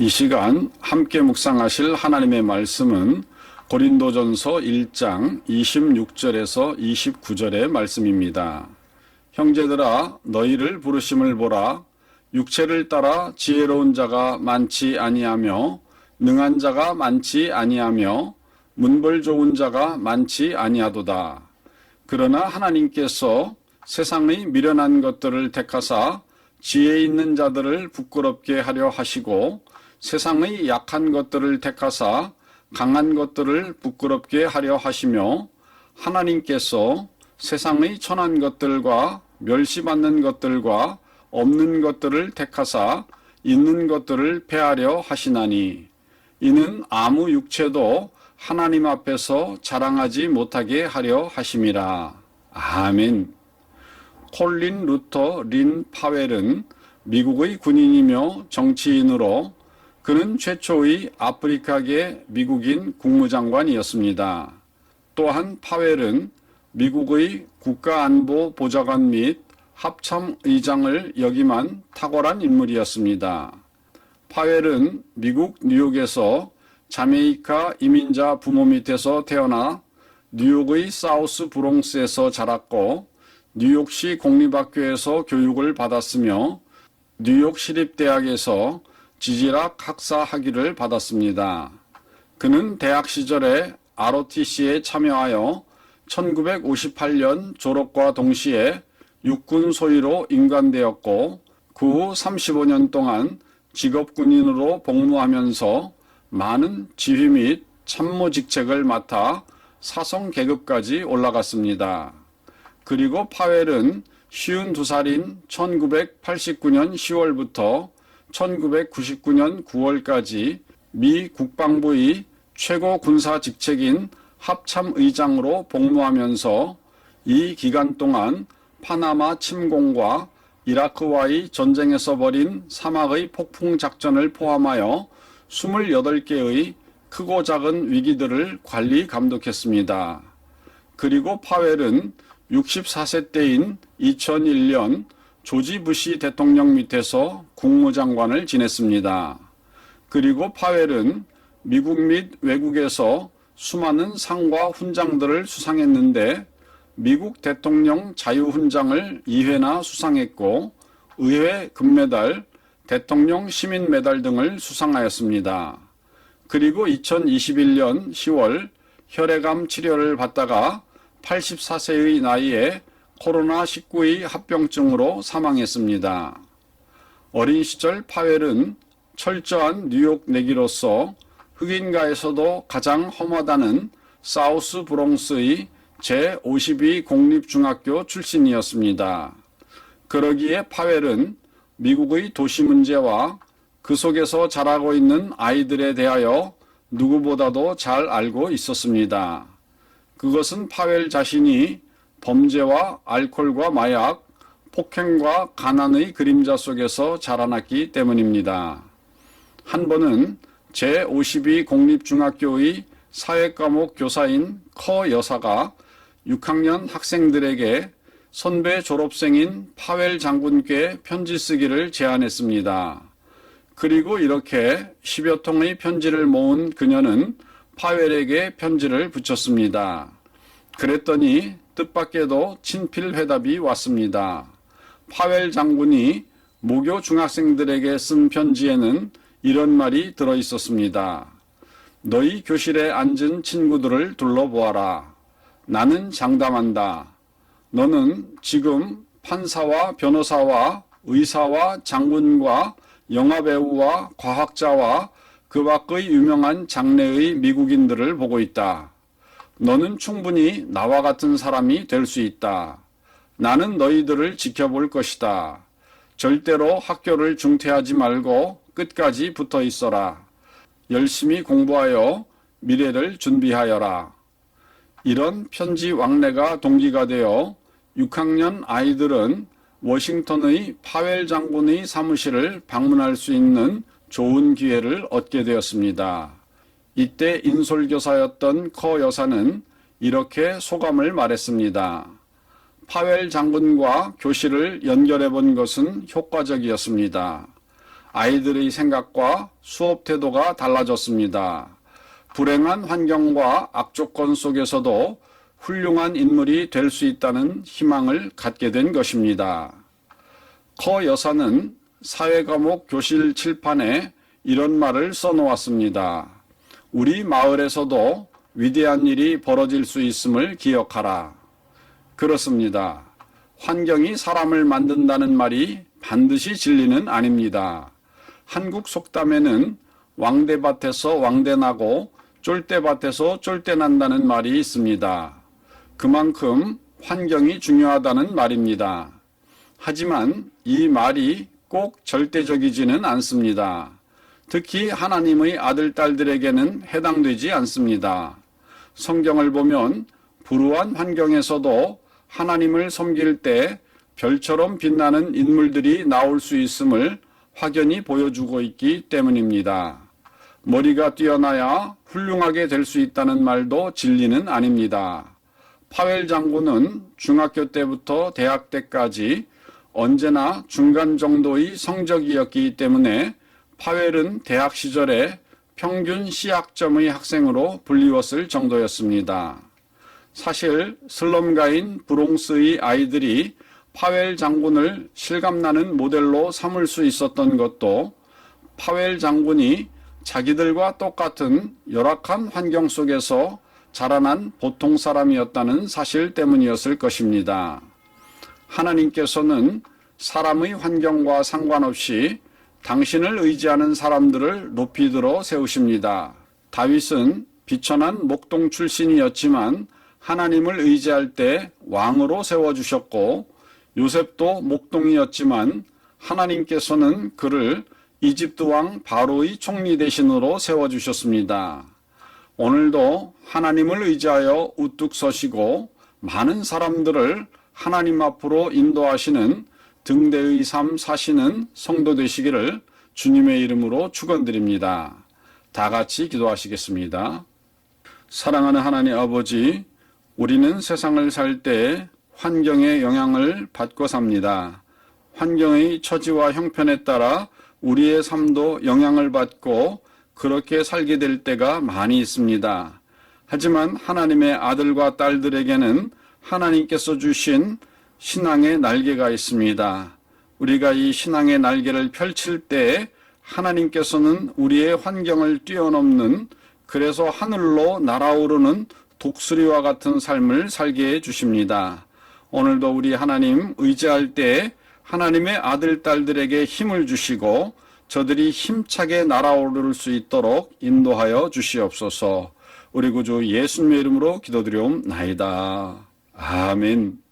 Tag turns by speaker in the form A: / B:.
A: 이 시간 함께 묵상하실 하나님의 말씀은 고린도전서 1장 26절에서 29절의 말씀입니다. 형제들아, 너희를 부르심을 보라. 육체를 따라 지혜로운 자가 많지 아니하며 능한 자가 많지 아니하며 문벌 좋은 자가 많지 아니하도다. 그러나 하나님께서 세상의 미련한 것들을 택하사 지혜 있는 자들을 부끄럽게 하려 하시고 세상의 약한 것들을 택하사 강한 것들을 부끄럽게 하려 하시며 하나님께서 세상의 천한 것들과 멸시받는 것들과 없는 것들을 택하사 있는 것들을 패하려 하시나니 이는 아무 육체도 하나님 앞에서 자랑하지 못하게 하려 하심이라. 아멘. 콜린 루터 린 파웰은 미국의 군인이며 정치인으로 그는 최초의 아프리카계 미국인 국무장관이었습니다. 또한 파웰은 미국의 국가안보보좌관 및 합참의장을 역임한 탁월한 인물이었습니다. 파웰은 미국 뉴욕에서 자메이카 이민자 부모 밑에서 태어나 뉴욕의 사우스 브롱스에서 자랐고 뉴욕시 공립학교에서 교육을 받았으며 뉴욕 시립대학에서 지질학 학사 학위를 받았습니다. 그는 대학 시절에 ROTC에 참여하여 1958년 졸업과 동시에 육군 소위로 임관되었고 그 후 35년 동안 직업군인으로 복무하면서 많은 지휘 및 참모 직책을 맡아 사성 계급까지 올라갔습니다. 그리고 파웰은 52살인 1989년 10월부터 1999년 9월까지 미 국방부의 최고 군사 직책인 합참의장으로 복무하면서 이 기간 동안 파나마 침공과 이라크와의 전쟁에서 벌인 사막의 폭풍 작전을 포함하여 28개의 크고 작은 위기들을 관리 감독했습니다. 그리고 파웰은 64세 때인 2001년 조지 부시 대통령 밑에서 국무장관을 지냈습니다. 그리고 파웰은 미국 및 외국에서 수많은 상과 훈장들을 수상했는데 미국 대통령 자유훈장을 2회나 수상했고 의회 금메달, 대통령 시민메달 등을 수상하였습니다. 그리고 2021년 10월 혈액암 치료를 받다가 84세의 나이에 코로나19의 합병증으로 사망했습니다. 어린 시절 파웰은 철저한 뉴욕 내기로서 흑인가에서도 가장 험하다는 사우스 브롱스의 제52 공립중학교 출신이었습니다. 그러기에 파웰은 미국의 도시 문제와 그 속에서 자라고 있는 아이들에 대하여 누구보다도 잘 알고 있었습니다. 그것은 파웰 자신이 범죄와 알코올과 마약, 폭행과 가난의 그림자 속에서 자라났기 때문입니다. 한 번은 제52 공립중학교의 사회과목 교사인 커 여사가 6학년 학생들에게 선배 졸업생인 파웰 장군께 편지 쓰기를 제안했습니다. 그리고 이렇게 10여 통의 편지를 모은 그녀는 파웰에게 편지를 붙였습니다. 그랬더니 뜻밖에도 친필 회답이 왔습니다. 파웰 장군이 모교 중학생들에게 쓴 편지에는 이런 말이 들어 있었습니다. 너희 교실에 앉은 친구들을 둘러보아라. 나는 장담한다. 너는 지금 판사와 변호사와 의사와 장군과 영화배우와 과학자와 그 밖의 유명한 장래의 미국인들을 보고 있다. 너는 충분히 나와 같은 사람이 될 수 있다. 나는 너희들을 지켜볼 것이다. 절대로 학교를 중퇴하지 말고 끝까지 붙어 있어라. 열심히 공부하여 미래를 준비하여라. 이런 편지 왕래가 동기가 되어 6학년 아이들은 워싱턴의 파웰 장군의 사무실을 방문할 수 있는 좋은 기회를 얻게 되었습니다. 이때 인솔교사였던 커 여사는 이렇게 소감을 말했습니다. 파웰 장군과 교실을 연결해 본 것은 효과적이었습니다. 아이들의 생각과 수업 태도가 달라졌습니다. 불행한 환경과 악조건 속에서도 훌륭한 인물이 될 수 있다는 희망을 갖게 된 것입니다. 커 여사는 사회과목 교실 칠판에 이런 말을 써놓았습니다. 우리 마을에서도 위대한 일이 벌어질 수 있음을 기억하라. 그렇습니다. 환경이 사람을 만든다는 말이 반드시 진리는 아닙니다. 한국 속담에는 왕대밭에서 왕대나고 쫄대밭에서 쫄대난다는 말이 있습니다. 그만큼 환경이 중요하다는 말입니다. 하지만 이 말이 꼭 절대적이지는 않습니다. 특히 하나님의 아들, 딸들에게는 해당되지 않습니다. 성경을 보면 불우한 환경에서도 하나님을 섬길 때 별처럼 빛나는 인물들이 나올 수 있음을 확연히 보여주고 있기 때문입니다. 머리가 뛰어나야 훌륭하게 될 수 있다는 말도 진리는 아닙니다. 파웰 장군은 중학교 때부터 대학 때까지 언제나 중간 정도의 성적이었기 때문에 파웰은 대학 시절에 평균 C학점의 학생으로 불리웠을 정도였습니다. 사실 슬럼가인 브롱스의 아이들이 파웰 장군을 실감나는 모델로 삼을 수 있었던 것도 파웰 장군이 자기들과 똑같은 열악한 환경 속에서 자라난 보통 사람이었다는 사실 때문이었을 것입니다. 하나님께서는 사람의 환경과 상관없이 당신을 의지하는 사람들을 높이 들어 세우십니다. 다윗은 비천한 목동 출신이었지만 하나님을 의지할 때 왕으로 세워주셨고, 요셉도 목동이었지만 하나님께서는 그를 이집트 왕 바로의 총리 대신으로 세워주셨습니다. 오늘도 하나님을 의지하여 우뚝 서시고 많은 사람들을 하나님 앞으로 인도하시는 등대의 삶 사시는 성도 되시기를 주님의 이름으로 축원드립니다. 다 같이 기도하시겠습니다. 사랑하는 하나님 아버지, 우리는 세상을 살 때 환경의 영향을 받고 삽니다. 환경의 처지와 형편에 따라 우리의 삶도 영향을 받고 그렇게 살게 될 때가 많이 있습니다. 하지만 하나님의 아들과 딸들에게는 하나님께서 주신 신앙의 날개가 있습니다. 우리가 이 신앙의 날개를 펼칠 때 하나님께서는 우리의 환경을 뛰어넘는, 그래서 하늘로 날아오르는 독수리와 같은 삶을 살게 해 주십니다. 오늘도 우리 하나님 의지할 때 하나님의 아들, 딸들에게 힘을 주시고 저들이 힘차게 날아오를 수 있도록 인도하여 주시옵소서. 우리 구주 예수님의 이름으로 기도드리옵나이다. 아멘.